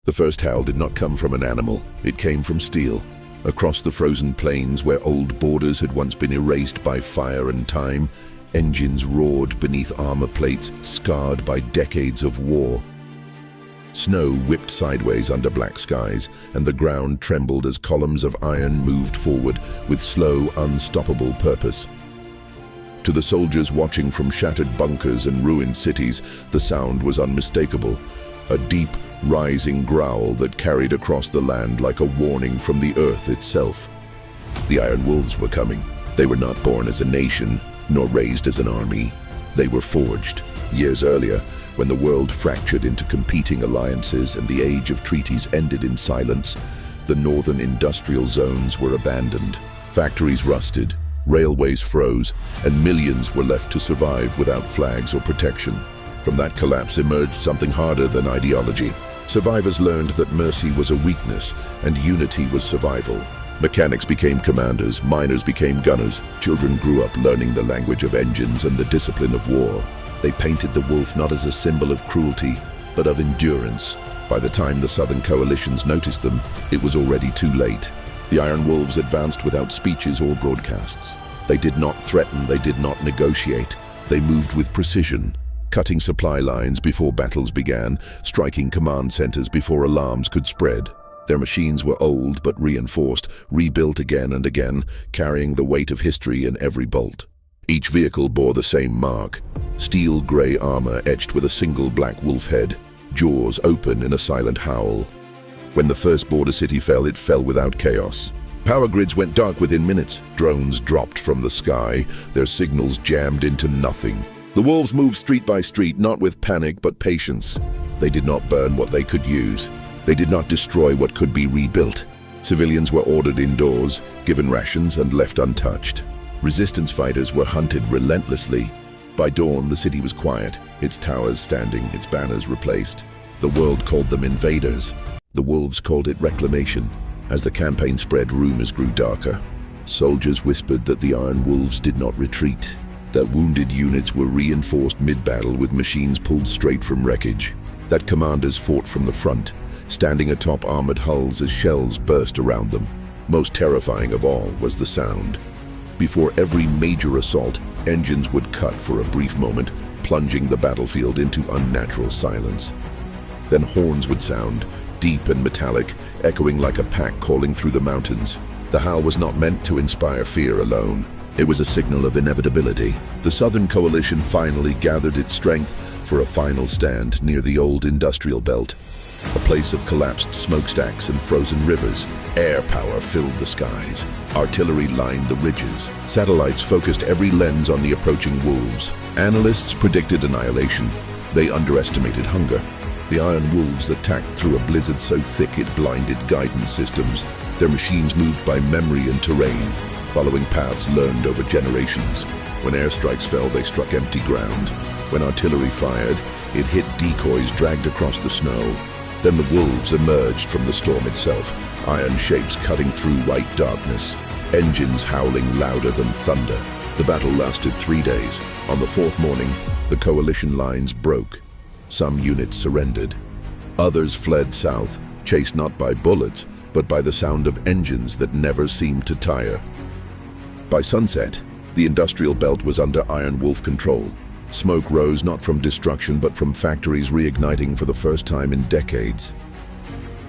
The first howl did not come from an animal, it came from steel. Across the frozen plains where old borders had once been erased by fire and time, engines roared beneath armor plates scarred by decades of war. Snow whipped sideways under black skies, and the ground trembled as columns of iron moved forward with slow, unstoppable purpose. To the soldiers watching from shattered bunkers and ruined cities, the sound was unmistakable, a deep, rising growl that carried across the land like a warning from the earth itself. The Iron Wolves were coming. They were not born as a nation, nor raised as an army. They were forged, years earlier, when the world fractured into competing alliances and the age of treaties ended in silence. The northern industrial zones were abandoned. Factories rusted, railways froze, and millions were left to survive without flags or protection. From that collapse emerged something harder than ideology. Survivors learned that mercy was a weakness and unity was survival. Mechanics became commanders, miners became gunners. Children grew up learning the language of engines and the discipline of war. They painted the wolf not as a symbol of cruelty, but of endurance. By the time the Southern coalitions noticed them, it was already too late. The Iron Wolves advanced without speeches or broadcasts. They did not threaten, they did not negotiate. They moved with precision, cutting supply lines before battles began, striking command centers before alarms could spread. Their machines were old but reinforced, rebuilt again and again, carrying the weight of history in every bolt. Each vehicle bore the same mark, steel gray armor etched with a single black wolf head, jaws open in a silent howl. When the first border city fell, it fell without chaos. Power grids went dark within minutes. Drones dropped from the sky, their signals jammed into nothing. The wolves moved street by street, not with panic but patience. They did not burn what they could use. They did not destroy what could be rebuilt. Civilians were ordered indoors, given rations, and left untouched. Resistance fighters were hunted relentlessly. By dawn, the city was quiet, its towers standing, its banners replaced. The world called them invaders. The wolves called it reclamation. As the campaign spread, rumors grew darker. Soldiers whispered that the Iron Wolves did not retreat, that wounded units were reinforced mid-battle with machines pulled straight from wreckage, that commanders fought from the front, standing atop armored hulls as shells burst around them. Most terrifying of all was the sound. Before every major assault, engines would cut for a brief moment, plunging the battlefield into unnatural silence. Then horns would sound, deep and metallic, echoing like a pack calling through the mountains. The howl was not meant to inspire fear alone. It was a signal of inevitability. The Southern Coalition finally gathered its strength for a final stand near the old industrial belt, a place of collapsed smokestacks and frozen rivers. Air power filled the skies. Artillery lined the ridges. Satellites focused every lens on the approaching wolves. Analysts predicted annihilation. They underestimated hunger. The Iron Wolves attacked through a blizzard so thick it blinded guidance systems. Their machines moved by memory and terrain, following paths learned over generations. When airstrikes fell, they struck empty ground. When artillery fired, it hit decoys dragged across the snow. Then the wolves emerged from the storm itself, iron shapes cutting through white darkness, engines howling louder than thunder. The battle lasted 3 days. On the fourth morning, the coalition lines broke. Some units surrendered. Others fled south, chased not by bullets, but by the sound of engines that never seemed to tire. By sunset, the industrial belt was under Iron Wolf control. Smoke rose not from destruction, but from factories reigniting for the first time in decades.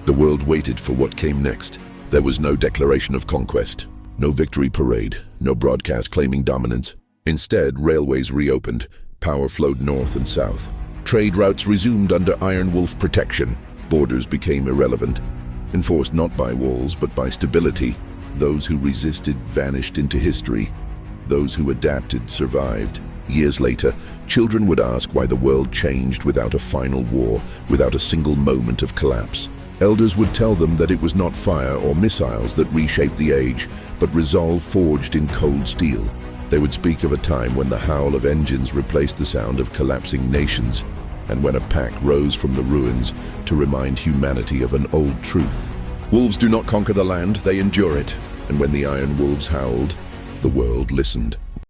The world waited for what came next. There was no declaration of conquest, no victory parade, no broadcast claiming dominance. Instead, railways reopened, power flowed north and south. Trade routes resumed under Iron Wolf protection. Borders became irrelevant, enforced not by walls but by stability. Those who resisted vanished into history. Those who adapted survived. Years later, children would ask why the world changed without a final war, without a single moment of collapse. Elders would tell them that it was not fire or missiles that reshaped the age, but resolve forged in cold steel. They would speak of a time when the howl of engines replaced the sound of collapsing nations, and when a pack rose from the ruins to remind humanity of an old truth. Wolves do not conquer the land, they endure it. And when the Iron Wolves howled, the world listened.